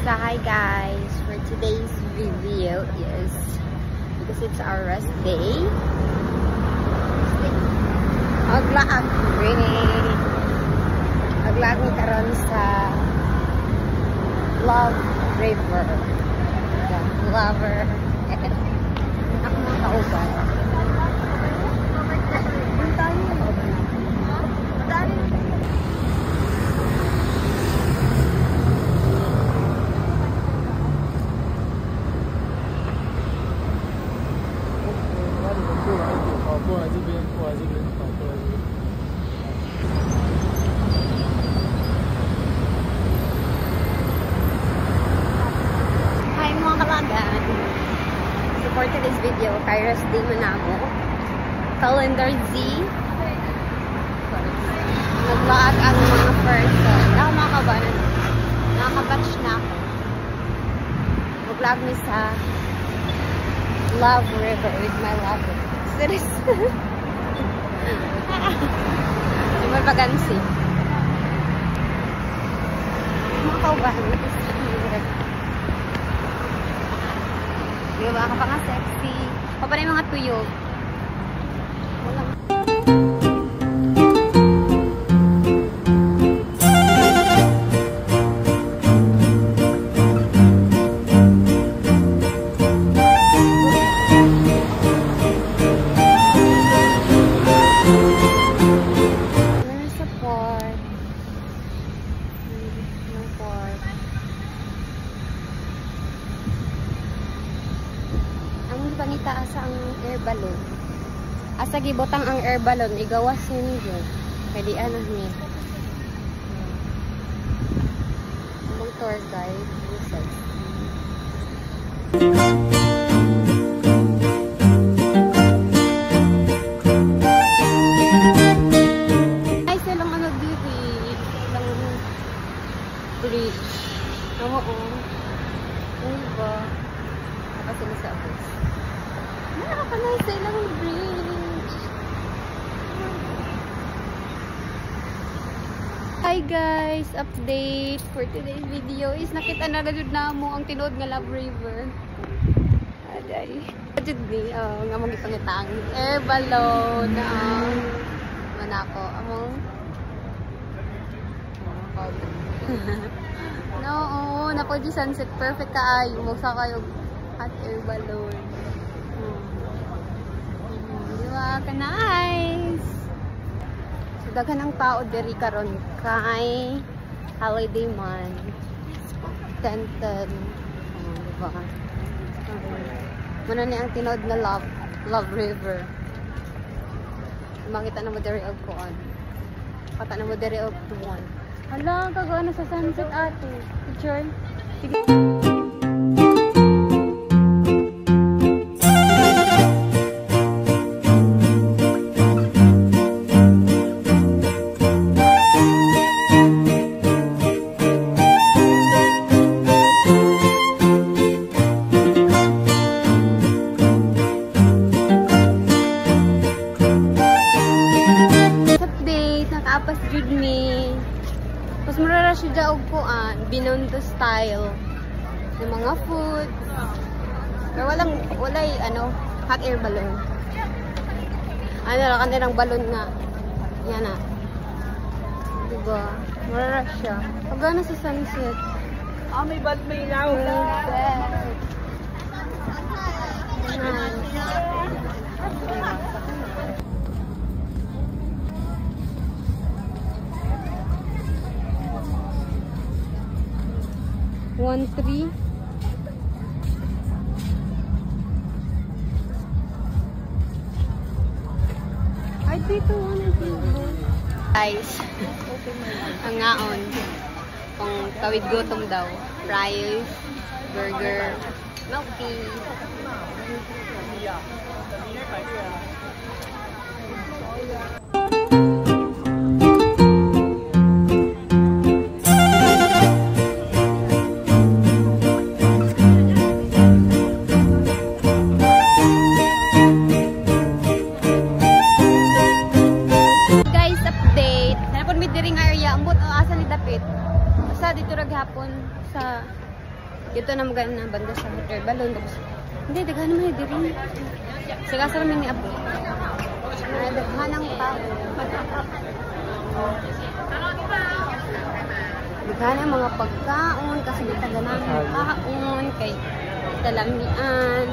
So hi guys, for today's video is because it's our rest day. Maglaag ni karon sa Love River. Lover. Ako mga kauban. For today's video, Kairos Day Manamo, Calendar Z. Naglaag ang mga person. Nakakabanan. Nakakabatch na ako. Mag-vlog ni sa Love River with my lover. Seriously. May vacancy. Mga kaubahan. Diba? Ka pa nga sexy. Pa pa yung mga tuyog. Pangita asa ang air balloon. Asa gibotang ang air balloon, igawas niyo. Pwede ano ni. Ang tour guide, ay silang ano dito, silang bridge. Oo. Diba? Kasi sa bus. Nakakanay sa ilang bridge. Hi guys! Update for today's video is nakita na gano'n na mo ang tinood nga Love River. Aday. Ajud ni, nga mong ipangitang air balloon na manako. Among no, na po di sunset. Perfect kaayo. Magsa kayo hot air balloon. Ka nice. So daghan ang tao diri karon kay holiday man. Tenten. Diba? Muna ni ang tinod na Love River. Makita na mo diri og kuan. Kata na mo diri og tuwan. Hala, kagawa na sa sunset ate. Picture. Sige. Apas jud ni. Mas mura siya daog kuan, Binondo style. Ng mga food. Pero walay ano, hot air balloon. Ano lang kanilang balloon nga. Yan na. Diba? Mura siya. Pagana sa sunset. Ah, may ilaw na. One three. Ay, dito guys, ang ngaon kung kawid gutom daw, fries, burger, milk tea. Diri nga area ambot ang asa ni dapit. Basta dito ra gihapon sa Dito na maganda na banda sa hot air balloon. Tapos, hindi, daghan naman yung diri. Sila sa namin ni Apo. Daghan ang tao. Daghan ang mga pagkaon kasi may taga namin kaon kay talamian.